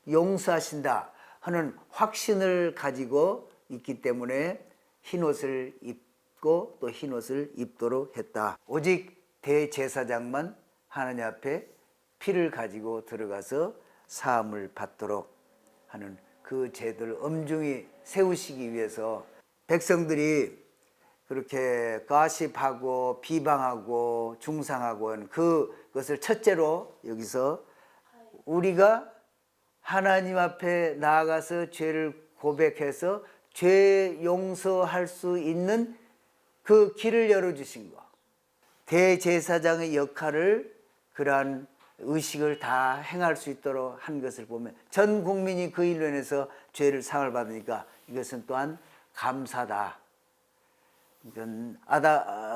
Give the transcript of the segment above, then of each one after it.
용서하신다 하는 확신을 가지고 있기 때문에 흰옷을 입고 또 흰옷을 입도록 했다. 오직 대제사장만 하나님 앞에 피를 가지고 들어가서 사함을 받도록 하는 그 제도를 엄중히 세우시기 위해서 백성들이 그렇게 가십하고 비방하고 중상하고 하는 그것을 첫째로 여기서 우리가 하나님 앞에 나아가서 죄를 고백해서 죄 용서할 수 있는 그 길을 열어주신 거. 대제사장의 역할을 그러한 의식을 다 행할 수 있도록 한 것을 보면 전 국민이 그 일로 인해서 죄를 상을 받으니까 이것은 또한 감사다.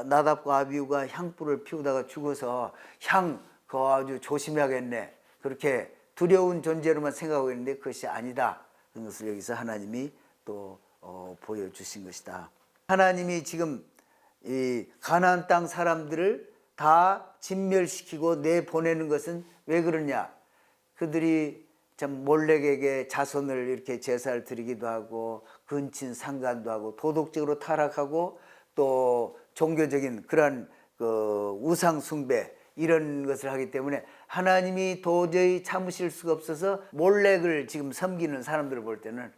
나답과 아비후가 향불을 피우다가 죽어서 그거 아주 조심해야겠네. 그렇게 두려운 존재로만 생각하고 있는데 그것이 아니다. 그런 것을 여기서 하나님이 또 보여주신 것이다. 하나님이 지금 이 가나안 땅 사람들을 다 진멸시키고 내보내는 것은 왜 그러냐? 그들이 참 몰렉에게 자손을 이렇게 제사를 드리기도 하고 근친 상간도 하고 도덕적으로 타락하고 또 종교적인 그런 그 우상 숭배 이런 것을 하기 때문에 하나님이 도저히 참으실 수가 없어서 몰렉을 지금 섬기는 사람들을 볼 때는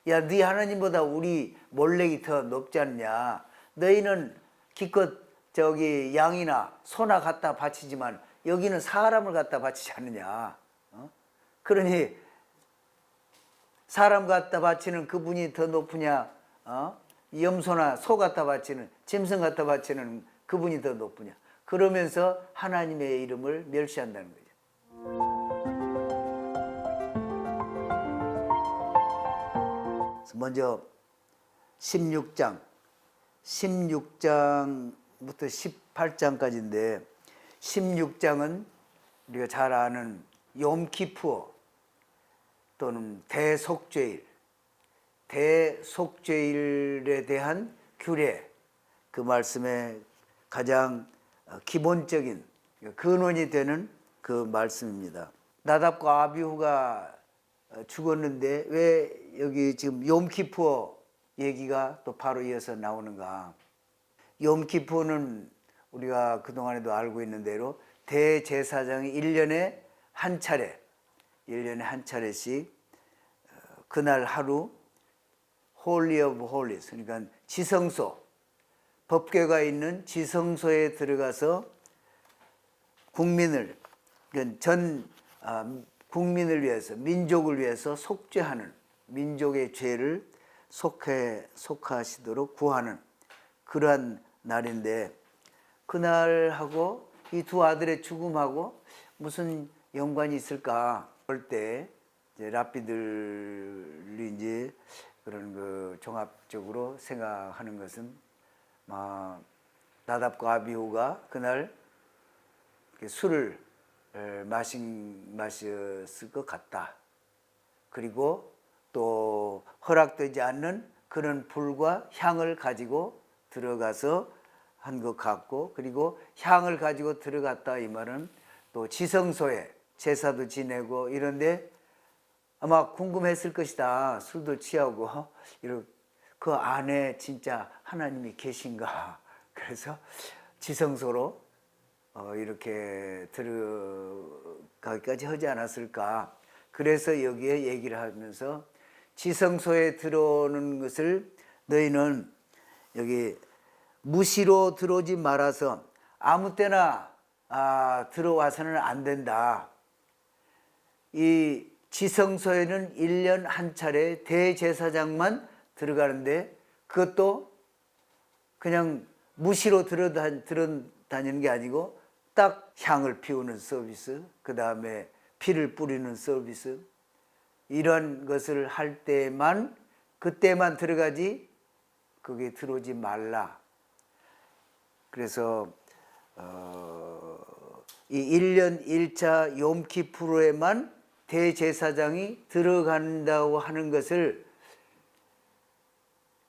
야, 네 하나님보다 우리 몰렉이 더 높지 않냐? 너희는 기껏 저기 양이나 소나 갖다 바치지만 여기는 사람을 갖다 바치지 않느냐? 그러니 사람 갖다 바치는 그분이 더 높으냐? 염소나 소 갖다 바치는 짐승 갖다 바치는 그분이 더 높으냐? 그러면서 하나님의 이름을 멸시한다는 거죠. 먼저 16장부터 18장까지인데 16장은 우리가 잘 아는 욤키푸어 또는 대속죄일에 대한 규례, 그 말씀의 가장 기본적인 근원이 되는 그 말씀입니다. 나답과 아비후가 죽었는데 왜 여기 지금 욤키푸어 얘기가 또 바로 이어서 나오는가? 욤키푸어는 우리가 그동안에도 알고 있는 대로 대제사장이 1년에 한 차례씩 그날 하루 홀리 오브 홀리스, 그러니까 지성소, 법궤가 있는 지성소에 들어가서 국민을, 전 국민을 위해서, 민족을 위해서 속죄하는, 민족의 죄를 속하시도록 구하는 그러한 날인데, 그날하고 이 두 아들의 죽음하고 무슨 연관이 있을까 볼 때 랍비들이 이제 그런 그 종합적으로 생각하는 것은 나답과 아비후가 그날 술을 마셨을 것 같다. 그리고 또 허락되지 않는 그런 불과 향을 가지고 들어가서 한 것 같고, 그리고 향을 가지고 들어갔다 이 말은 또 지성소에 제사도 지내고 이런데 아마 궁금했을 것이다. 술도 취하고 그 안에 진짜 하나님이 계신가. 그래서 지성소로 이렇게 들어가기까지 하지 않았을까. 그래서 여기에 얘기를 하면서 지성소에 들어오는 것을 너희는 여기 무시로 들어오지 말아서 아무 때나 들어와서는 안 된다. 이 지성소에는 1년 한 차례 대제사장만 들어가는데 그것도 그냥 무시로 들어다니는 게 아니고 딱 향을 피우는 서비스, 그 다음에 피를 뿌리는 서비스, 이런 것을 할 때만, 그때만 들어가지 거기에 들어오지 말라. 그래서 이 1년 1차 욤키푸르에만 대제사장이 들어간다고 하는 것을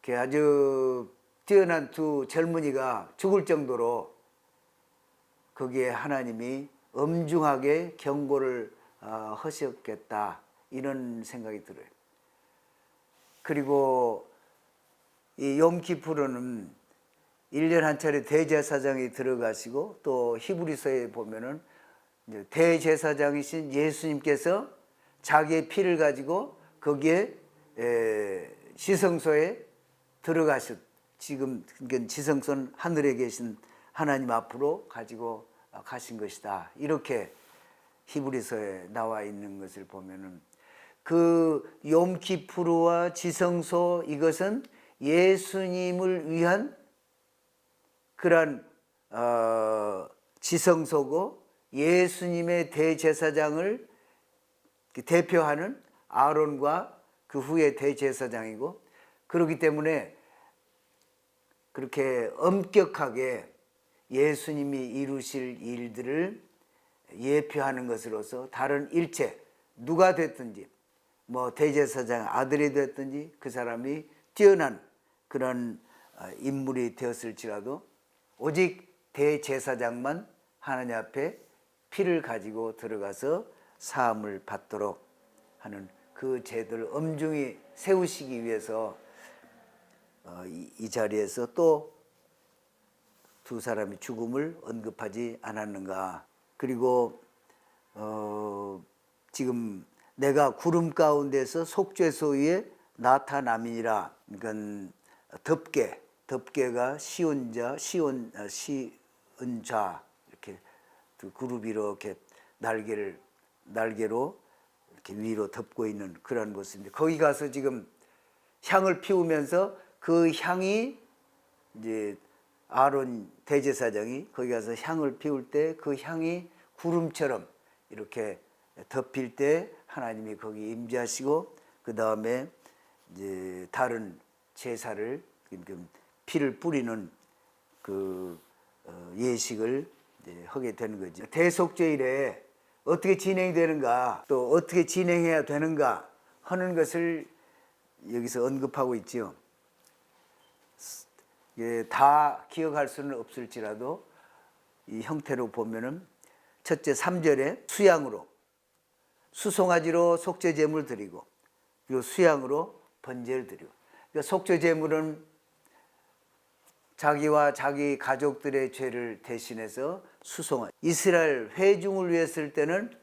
아주 뛰어난 두 젊은이가 죽을 정도로 거기에 하나님이 엄중하게 경고를 하셨겠다. 이런 생각이 들어요. 그리고 이 욤키푸르는 1년 한 차례 대제사장이 들어가시고 또 히브리서에 보면은 이제 대제사장이신 예수님께서 자기의 피를 가지고 거기에 지성소에 들어가셨, 지금 지성소는 하늘에 계신 하나님 앞으로 가지고 가신 것이다. 이렇게 히브리서에 나와 있는 것을 보면은 그 욤키푸르와 지성소, 이것은 예수님을 위한 그러한 지성소고, 예수님의 대제사장을 대표하는 아론과 그 후에 대제사장이고, 그렇기 때문에 그렇게 엄격하게 예수님이 이루실 일들을 예표하는 것으로서 다른 일체 누가 됐든지, 뭐 대제사장 아들이 됐든지 그 사람이 뛰어난 그런 인물이 되었을지라도 오직 대제사장만 하나님 앞에 피를 가지고 들어가서 사함을 받도록 하는 그 제도를 엄중히 세우시기 위해서 이 자리에서 또 두 사람이 죽음을 언급하지 않았는가. 그리고 지금 내가 구름 가운데서 속죄소 위에 나타남이니라. 그러니까 덮개가 시온자, 시은자, 이렇게 두 그룹이 이렇게 날개로 이렇게 위로 덮고 있는 그런 모습인데, 거기 가서 지금 향을 피우면서 그 향이 이제 아론 대제사장이 거기 가서 향을 피울 때 그 향이 구름처럼 이렇게 덮일 때 하나님이 거기 임재하시고, 그 다음에 이제 다른 제사를, 피를 뿌리는 그 예식을 하게 되는 거죠. 대속죄일에 어떻게 진행이 되는가, 또 어떻게 진행해야 되는가 하는 것을 여기서 언급하고 있지요. 다 기억할 수는 없을지라도 이 형태로 보면은 첫째 3절에 수양으로, 수송아지로 속죄제물 드리고, 그리고 수양으로 번제를 드리고. 그러니까 속죄제물은 자기와 자기 가족들의 죄를 대신해서 수송아지. 이스라엘 회중을 위해서 쓸 때는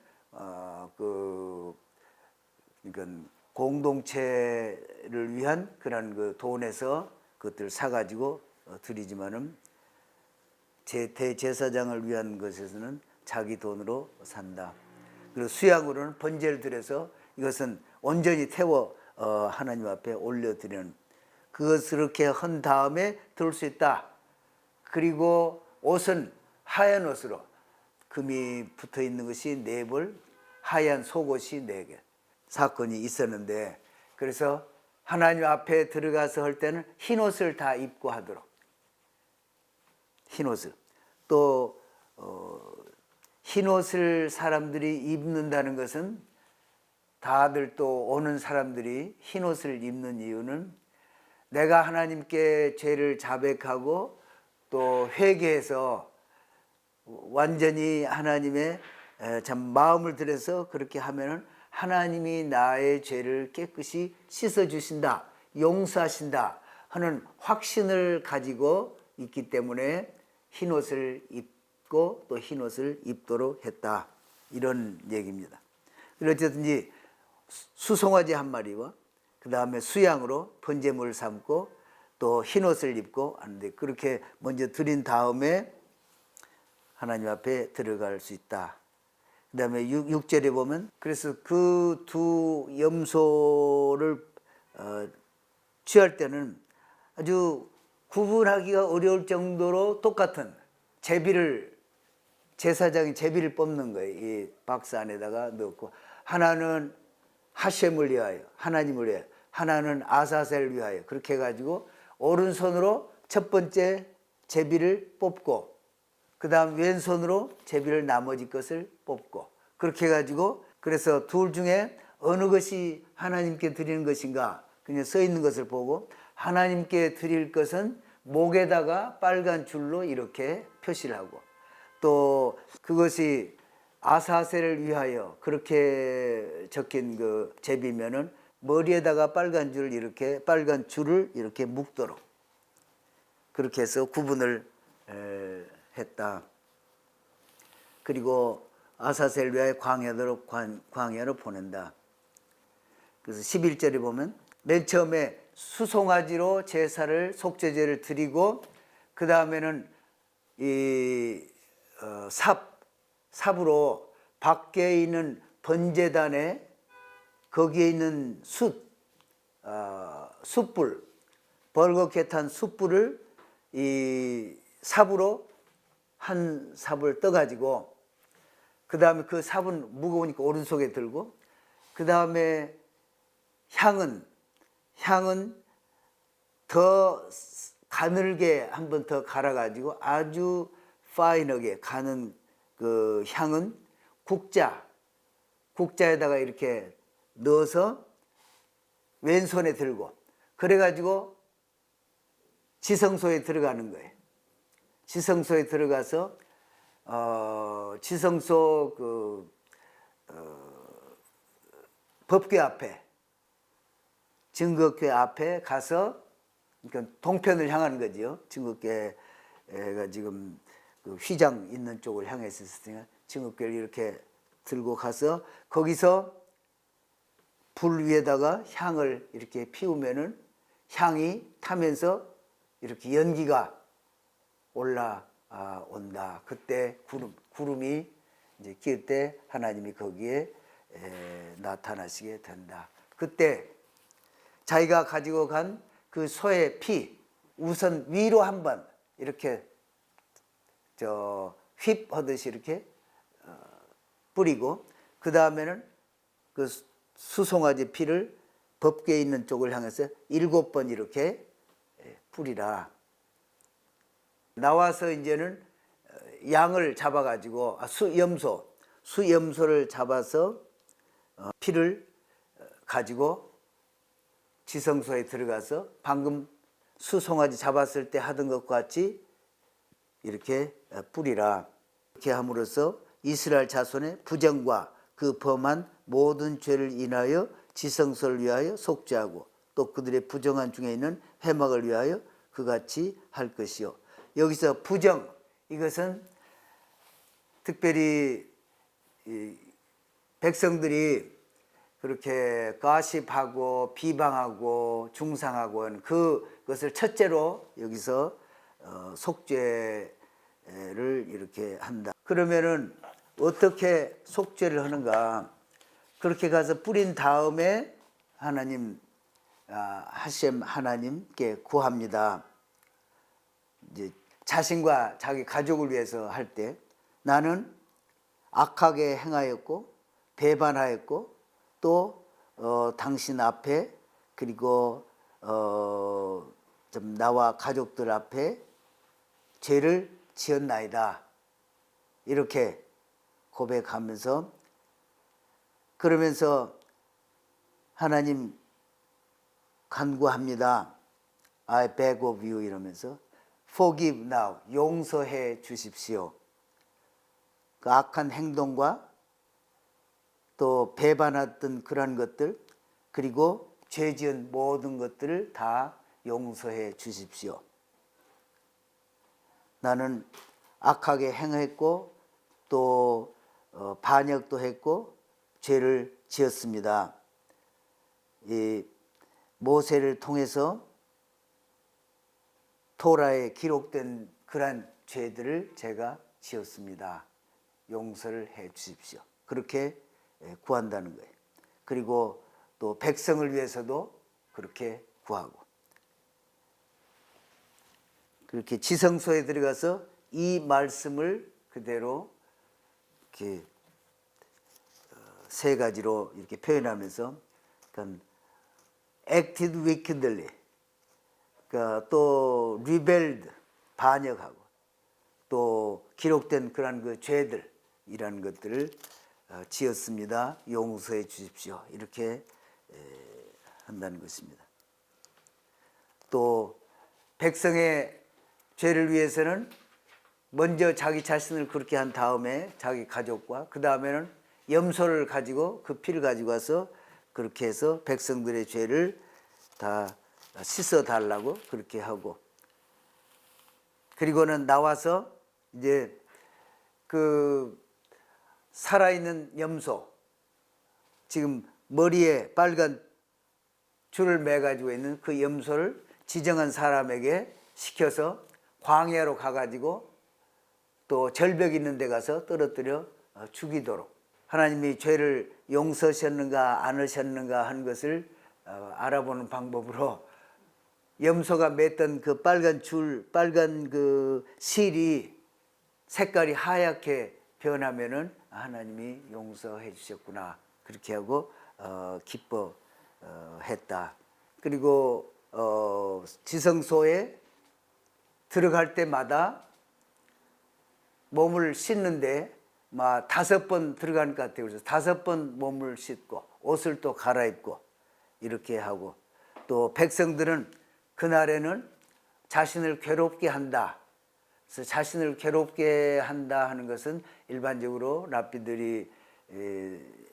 그러니까 공동체를 위한 그런 그 돈에서 그것들을 사가지고 드리지만은 대제사장을 위한 것에서는 자기 돈으로 산다. 그리고 수양으로는 번제를 드려서 이것은 온전히 태워 하나님 앞에 올려드리는, 그것을 그렇게 한 다음에 들을 수 있다. 그리고 옷은 하얀 옷으로, 금이 붙어 있는 것이 4벌, 하얀 속옷이 4개 사건이 있었는데, 그래서 하나님 앞에 들어가서 할 때는 흰 옷을 다 입고 하도록, 흰 옷을. 또 흰 옷을 사람들이 입는다는 것은, 다들 또 오는 사람들이 흰 옷을 입는 이유는 내가 하나님께 죄를 자백하고 또 회개해서 완전히 하나님의 참 마음을 들여서 그렇게 하면은 하나님이 나의 죄를 깨끗이 씻어주신다, 용서하신다 하는 확신을 가지고 있기 때문에 흰옷을 입고 또 흰옷을 입도록 했다, 이런 얘기입니다. 어쨌든지 수송아지 한 마리와 그 다음에 수양으로 번제물을 삼고 또 흰옷을 입고 하는데, 그렇게 먼저 드린 다음에 하나님 앞에 들어갈 수 있다. 그 다음에 6절에 보면, 그래서 그 두 염소를 취할 때는 아주 구분하기가 어려울 정도로 똑같은 제사장이 제비를 뽑는 거예요. 이 박스 안에다가 넣고, 하나는 하셴을 위하여, 하나님을 위하여, 하나는 아사셀을 위하여, 그렇게 해가지고 오른손으로 첫 번째 제비를 뽑고, 그 다음 왼손으로 제비를 나머지 것을 뽑고, 그렇게 해가지고, 그래서 둘 중에 어느 것이 하나님께 드리는 것인가 그냥 써 있는 것을 보고, 하나님께 드릴 것은 목에다가 빨간 줄로 이렇게 표시를 하고, 또 그것이 아사셀을 위하여 그렇게 적힌 그 제비면은 머리에다가 빨간 줄을 이렇게 묶도록 그렇게 해서 구분을 했다. 그리고 아사셀 위하여 광야로 보낸다. 그래서 11절에 보면 맨 처음에 수송아지로 제사를 속죄제를 드리고 그 다음에는 이 삽으로 밖에 있는 번제단에 거기에 있는 숯불 벌겋게 탄 숯불을 이 삽으로 한 삽을 떠가지고 그 다음에 그 삽은 무거우니까 오른손에 들고 그 다음에 향은 더 가늘게 한 번 더 갈아가지고 아주 파인하게 가는 그 향은 국자에다가 이렇게 넣어서 왼손에 들고 그래가지고 지성소에 들어가는 거예요. 지성소에 들어가서 지성소 법궤 앞에 증거궤 앞에 가서 그러니까 동편을 향하는 거지요. 증거궤가 지금 그 휘장 있는 쪽을 향해서 있으니까 증거궤를 이렇게 들고 가서 거기서 불 위에다가 향을 이렇게 피우면은 향이 타면서 이렇게 연기가 올라온다. 그때 구름이 이제 낄 때 하나님이 거기에 나타나시게 된다. 그때 자기가 가지고 간 그 소의 피 우선 위로 한번 이렇게 휩하듯이 이렇게 뿌리고 그 다음에는 그 수송아지 피를 법궤에 있는 쪽을 향해서 7번 이렇게 뿌리라. 나와서 이제는 양을 잡아가지고 수염소를 잡아서 피를 가지고 지성소에 들어가서 방금 수송아지 잡았을 때 하던 것과 같이 이렇게 뿌리라. 이렇게 함으로써 이스라엘 자손의 부정과 그 범한 모든 죄를 인하여 지성소를 위하여 속죄하고 또 그들의 부정한 중에 있는 회막을 위하여 그같이 할 것이요. 여기서 부정, 이것은 특별히 백성들이 그렇게 가십하고 비방하고 중상하고 하는 그것을 첫째로 여기서 속죄를 이렇게 한다. 그러면은 어떻게 속죄를 하는가? 그렇게 가서 뿌린 다음에 하셈 하나님께 구합니다. 이제 자신과 자기 가족을 위해서 할 때 나는 악하게 행하였고 배반하였고 또 당신 앞에 그리고 좀 나와 가족들 앞에 죄를 지었나이다. 이렇게 고백하면서 그러면서 하나님 간구합니다. I beg of you 이러면서 Forgive now, 용서해 주십시오. 그 악한 행동과 또 배반했던 그런 것들 그리고 죄 지은 모든 것들을 다 용서해 주십시오. 나는 악하게 행했고 또 반역도 했고 죄를 지었습니다. 이 모세를 통해서 토라에 기록된 그러한 죄들을 제가 지었습니다. 용서를 해 주십시오. 그렇게 구한다는 거예요. 그리고 또 백성을 위해서도 그렇게 구하고 그렇게 지성소에 들어가서 이 말씀을 그대로 이렇게 세 가지로 이렇게 표현하면서 그러니까 acted wickedly 그러니까 또 rebelled 반역하고 또 기록된 그런 그 죄들이라는 것들을 지었습니다. 용서해 주십시오. 이렇게 한다는 것입니다. 또 백성의 죄를 위해서는 먼저 자기 자신을 그렇게 한 다음에 자기 가족과 그 다음에는 염소를 가지고 그 피를 가지고 와서 그렇게 해서 백성들의 죄를 다 씻어 달라고 그렇게 하고, 그리고는 나와서 이제 그 살아있는 염소, 지금 머리에 빨간 줄을 매 가지고 있는 그 염소를 지정한 사람에게 시켜서 광야로 가가지고 또 절벽 있는 데 가서 떨어뜨려 죽이도록, 하나님이 죄를 용서하셨는가 안 하셨는가 하는 것을 알아보는 방법으로 염소가 맸던 그 빨간 줄, 빨간 그 실이 색깔이 하얗게 변하면은 하나님이 용서해 주셨구나, 그렇게 하고 기뻐했다. 그리고 지성소에 들어갈 때마다 몸을 씻는데 막 5번 들어가는 것 같아요. 그래서 5번 몸을 씻고 옷을 또 갈아입고 이렇게 하고, 또 백성들은 그날에는 자신을 괴롭게 한다. 그래서 자신을 괴롭게 한다 하는 것은 일반적으로 랍비들이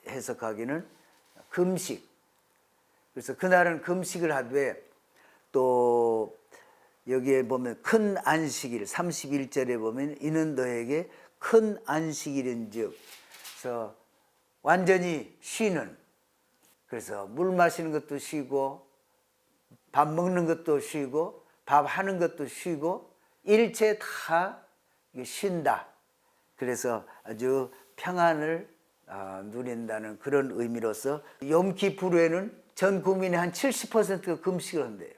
해석하기는 금식. 그래서 그날은 금식을 하되, 또 여기에 보면 큰 안식일 31절에 보면 이는 너에게 큰 안식일인즉, 그래서 완전히 쉬는, 그래서 물 마시는 것도 쉬고 밥 먹는 것도 쉬고 밥 하는 것도 쉬고 일체 다 쉰다. 그래서 아주 평안을 누린다는 그런 의미로서 욤키푸르에는 전 국민의 한 70%가 금식을 한대요.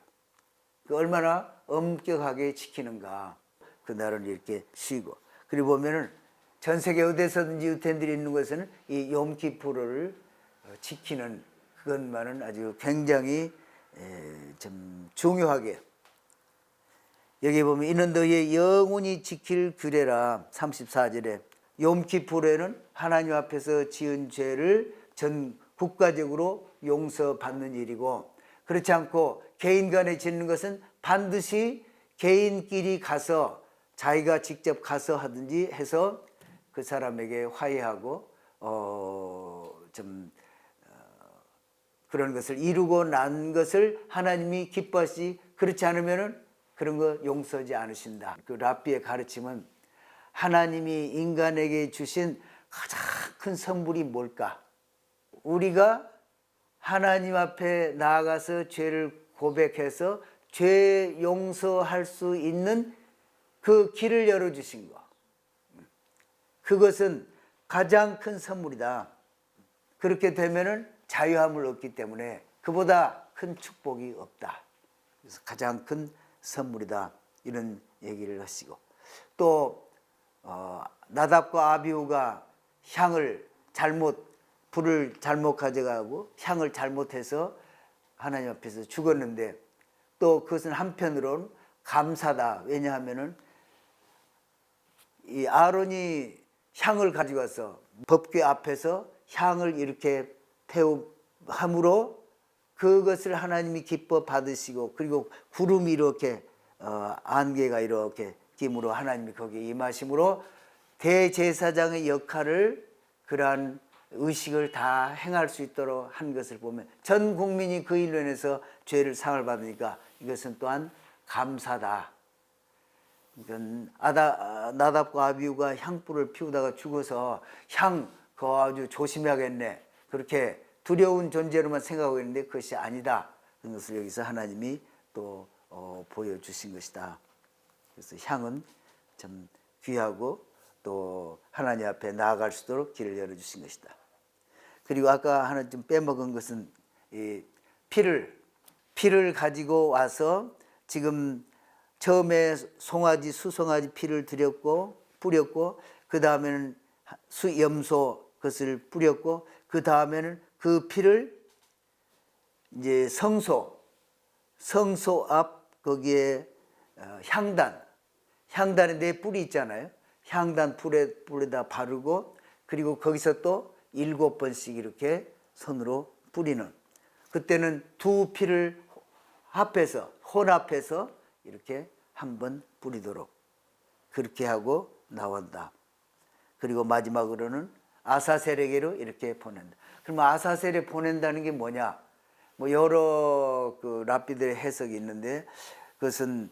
그 얼마나 엄격하게 지키는가. 그날은 이렇게 쉬고, 그리고 보면은 전 세계 어디서든지 유태인들이 있는 곳에는 이 욤키푸르를 지키는 그것만은 아주 굉장히 좀 중요하게, 여기 보면 이는 너의 영원히 지킬 규례라 34절에, 욤키푸르에는 하나님 앞에서 지은 죄를 전 국가적으로 용서받는 일이고, 그렇지 않고 개인 간에 짓는 것은 반드시 개인끼리 가서 자기가 직접 가서 하든지 해서 그 사람에게 화해하고 그런 것을 이루고 난 것을 하나님이 기뻐하시, 그렇지 않으면은 그런 거 용서하지 않으신다. 그 랍비의 가르침은 하나님이 인간에게 주신 가장 큰 선물이 뭘까? 우리가 하나님 앞에 나아가서 죄를 고백해서 죄 용서할 수 있는 그 길을 열어주신 거, 그것은 가장 큰 선물이다. 그렇게 되면은 자유함을 얻기 때문에 그보다 큰 축복이 없다. 그래서 가장 큰 선물이다, 이런 얘기를 하시고, 또 나답과 아비후가 불을 잘못 가져가고 향을 잘못해서 하나님 앞에서 죽었는데, 또 그것은 한편으로는 감사다. 왜냐하면은 이 아론이 향을 가지고 와서 법궤 앞에서 향을 이렇게 태움함으로 그것을 하나님이 기뻐 받으시고, 그리고 구름이 이렇게 안개가 이렇게 낌으로 하나님이 거기에 임하심으로 대제사장의 역할을, 그러한 의식을 다 행할 수 있도록 한 것을 보면 전 국민이 그 일로 인해서 죄를 상을 받으니까 이것은 또한 감사다. 이건 나답과 아비후가 향불을 피우다가 죽어서 그거 아주 조심해야겠네, 그렇게 두려운 존재로만 생각하고 있는데 그것이 아니다. 그런 것을 여기서 하나님이 또 보여주신 것이다. 그래서 향은 참 귀하고 또 하나님 앞에 나아갈 수 있도록 길을 열어주신 것이다. 그리고 아까 하나 좀 빼먹은 것은 이 피를 가지고 와서, 지금 처음에 수송아지 피를 뿌렸고 그 다음에는 염소 것을 뿌렸고, 그 다음에는 그 피를 이제 성소 앞 거기에 향단에 4뿔이 있잖아요. 향단 뿔에다 바르고, 그리고 거기서 또 7번씩 이렇게 손으로 뿌리는, 그때는 두 피를 혼합해서 이렇게 한번 뿌리도록 그렇게 하고, 나온다. 그리고 마지막으로는 아사셀에게로 이렇게 보낸다. 그러면 아사셀에 보낸다는 게 뭐냐? 뭐 여러 그 랍비들의 해석이 있는데 그것은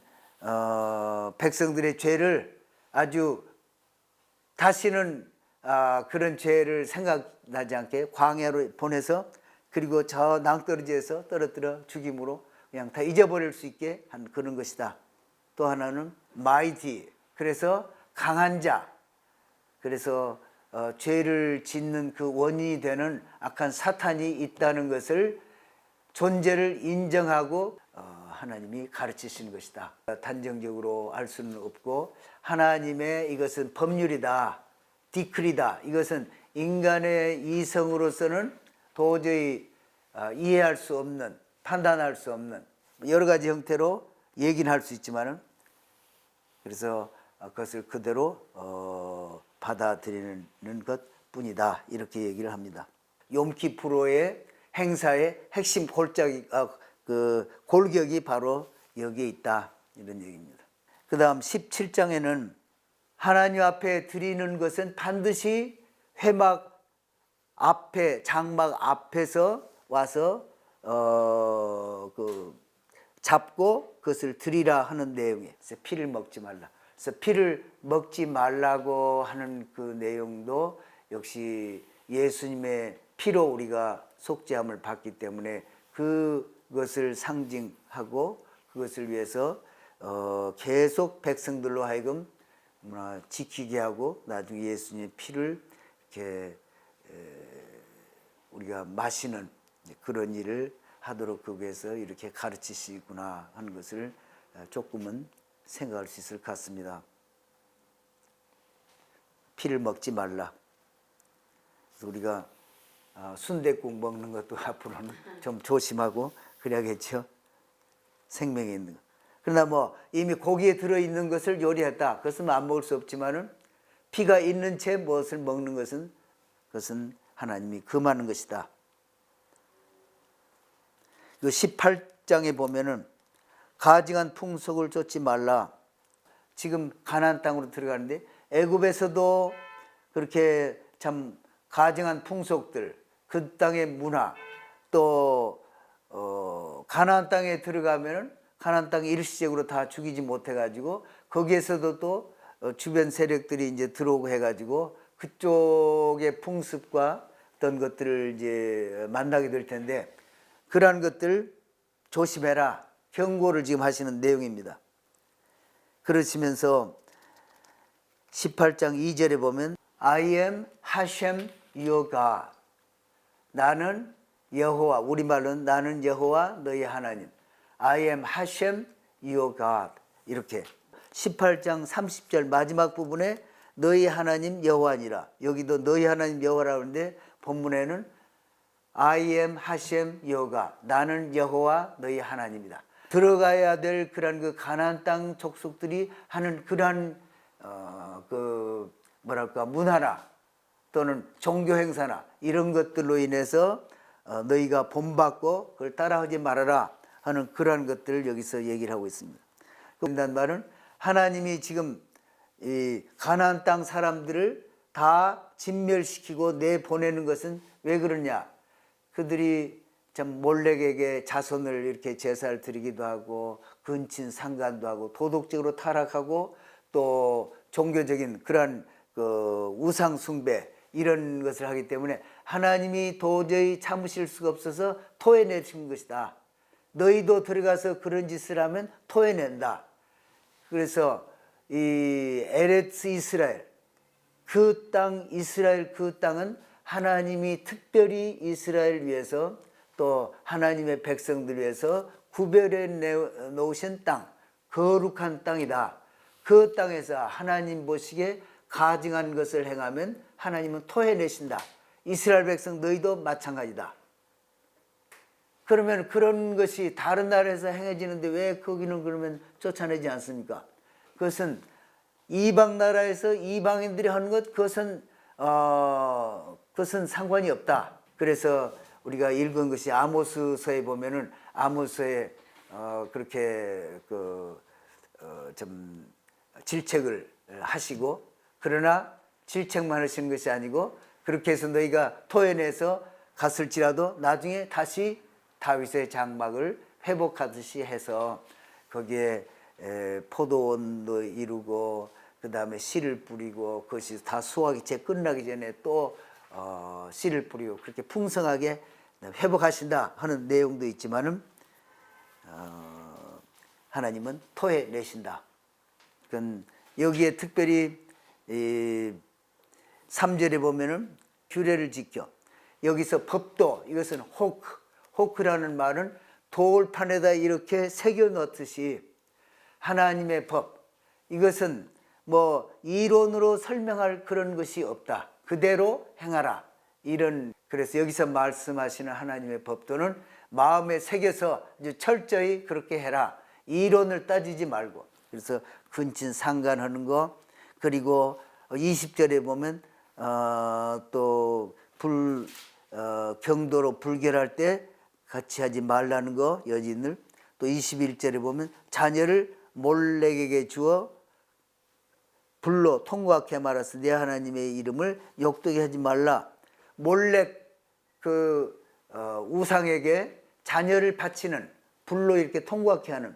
백성들의 죄를 아주 다시는 그런 죄를 생각나지 않게 광야로 보내서 그리고 저 낭떠러지에서 떨어뜨려 죽임으로 그냥 다 잊어버릴 수 있게 한 그런 것이다. 또 하나는 마이티, 그래서 강한 자, 그래서 죄를 짓는 그 원인이 되는 악한 사탄이 있다는 것을 존재를 인정하고 하나님이 가르치시는 것이다. 단정적으로 알 수는 없고 하나님의 이것은 법률이다, 디크리다. 이것은 인간의 이성으로서는 도저히 이해할 수 없는, 판단할 수 없는 여러 가지 형태로 얘기는 할 수 있지만은 그래서 그것을 그대로 받아들이는 것뿐이다. 이렇게 얘기를 합니다. 욤키프로의 행사의 핵심 골격이 바로 여기에 있다. 이런 얘기입니다. 그 다음 17장에는 하나님 앞에 드리는 것은 반드시 회막 앞에, 장막 앞에서 와서 잡고 그것을 드리라 하는 내용이에요. 그래서 피를 먹지 말라. 그래서 피를 먹지 말라고 하는 그 내용도 역시 예수님의 피로 우리가 속죄함을 받기 때문에 그것을 상징하고 그것을 위해서 계속 백성들로 하여금 지키게 하고 나중에 예수님의 피를 이렇게 우리가 마시는 그런 일을 하도록 거기에서 이렇게 가르치시구나 하는 것을 조금은 생각할 수 있을 것 같습니다. 피를 먹지 말라. 그래서 우리가 순댓국 먹는 것도 앞으로는 좀 조심하고 그래야겠죠. 생명이 있는 것. 그러나 뭐 이미 고기에 들어있는 것을 요리했다. 그것은 안 먹을 수 없지만은 피가 있는 채 무엇을 먹는 것은 그것은 하나님이 금하는 것이다. 그 18장에 보면은 가증한 풍속을 쫓지 말라. 지금 가나안 땅으로 들어가는데 애굽에서도 그렇게 참 가증한 풍속들, 그 땅의 문화, 또 가나안 땅에 들어가면은 가나안 땅 일시적으로 다 죽이지 못해 가지고 거기에서도 또 주변 세력들이 이제 들어오고 해 가지고 그쪽의 풍습과 어떤 것들을 이제 만나게 될 텐데 그러한 것들 조심해라. 경고를 지금 하시는 내용입니다. 그러시면서 18장 2절에 보면 I am Hashem your God. 나는 여호와, 우리말로는 나는 여호와 너희 하나님. I am Hashem your God. 이렇게 18장 30절 마지막 부분에 너희 하나님 여호와니라. 여기도 너희 하나님 여호와라고 하는데 본문에는 I am Hashem your God. 나는 여호와 너희 하나님이다. 들어가야 될 그런 그 가나안 땅 족속들이 하는 그러한 문화나 또는 종교 행사나 이런 것들로 인해서 너희가 본받고 그걸 따라하지 말아라 하는 그러한 것들을 여기서 얘기를 하고 있습니다. 그런다는 말은 하나님이 지금 이 가나안 땅 사람들을 다 진멸시키고 내보내는 것은 왜 그러냐? 그들이 참 몰렉에게 자손을 이렇게 제사를 드리기도 하고 근친 상간도 하고 도덕적으로 타락하고 또 종교적인 그러한 우상 숭배 이런 것을 하기 때문에 하나님이 도저히 참으실 수가 없어서 토해내신 것이다. 너희도 들어가서 그런 짓을 하면 토해낸다. 그래서 이 에레츠 이스라엘 그 땅 이스라엘 그 땅은 하나님이 특별히 이스라엘 위해서 또 하나님의 백성들 위해서 구별해 놓으신 땅, 거룩한 땅이다. 그 땅에서 하나님 보시기에 가증한 것을 행하면 하나님은 토해내신다. 이스라엘 백성 너희도 마찬가지다. 그러면 그런 것이 다른 나라에서 행해지는데 왜 거기는 그러면 쫓아내지 않습니까? 그것은 이방 나라에서 이방인들이 하는 것 그것은 상관이 없다. 그래서 우리가 읽은 것이 아모스서에 보면은 아모스에 그렇게 좀 질책을 하시고 그러나 질책만 하시는 것이 아니고 그렇게 해서 너희가 토해내서 갔을지라도 나중에 다시 다윗의 장막을 회복하듯이 해서 거기에 포도원도 이루고 그 다음에 씨를 뿌리고 그것이 다 수확이 채 끝나기 전에 또 씨를 뿌리고 그렇게 풍성하게 회복하신다 하는 내용도 있지만은 하나님은 토해내신다. 그건 여기에 특별히 3절에 보면은 규례를 지켜. 여기서 법도, 이것은 호크라는 말은 돌판에다 이렇게 새겨 넣듯이 하나님의 법, 이것은 뭐 이론으로 설명할 그런 것이 없다. 그대로 행하라. 그래서 여기서 말씀하시는 하나님의 법도는 마음에 새겨서 철저히 그렇게 해라. 이론을 따지지 말고. 그래서 근친 상간하는 거, 그리고 20절에 보면 또 경도로 불결할 때 같이 하지 말라는 거, 여진을. 또 21절에 보면 자녀를 몰렉에게 주어 불로 통곡하게 말하서 내 하나님의 이름을 욕되게 하지 말라. 몰렉 우상에게 자녀를 바치는, 불로 이렇게 통곡하게 하는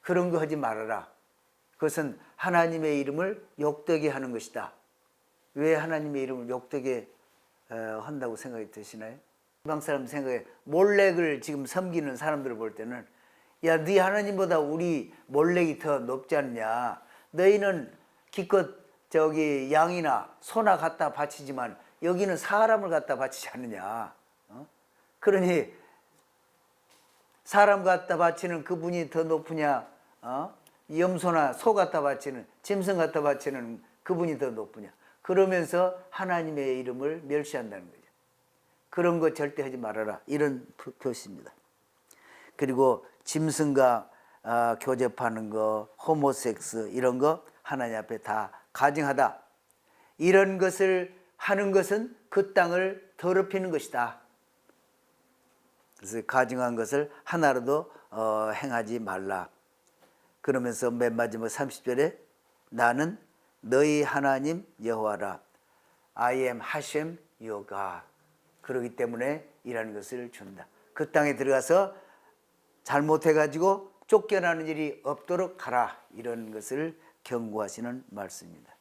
그런 거 하지 말아라. 그것은 하나님의 이름을 욕되게 하는 것이다. 왜 하나님의 이름을 욕되게 한다고 생각이 드시나요? 이방 사람 생각에 몰렉을 지금 섬기는 사람들을 볼 때는 야, 네 하나님보다 우리 몰렉이 더 높지 않냐. 너희는 기껏 양이나 소나 갖다 바치지만 여기는 사람을 갖다 바치지 않느냐. 그러니 사람 갖다 바치는 그분이 더 높으냐, 염소나 소 갖다 바치는, 짐승 갖다 바치는 그분이 더 높으냐. 그러면서 하나님의 이름을 멸시한다는 거죠. 그런 거 절대 하지 말아라. 이런 표시입니다. 그리고 짐승과 교접하는 거, 호모섹스 이런 거 하나님 앞에 다 가증하다. 이런 것을 하는 것은 그 땅을 더럽히는 것이다. 그래서 가증한 것을 하나라도 행하지 말라. 그러면서 맨 마지막 30절에 나는 너희 하나님 여호와라. I am Hashem your God. 그러기 때문에 이라는 것을 준다. 그 땅에 들어가서 잘못해가지고 쫓겨나는 일이 없도록 하라. 이런 것을 경고하시는 말씀입니다.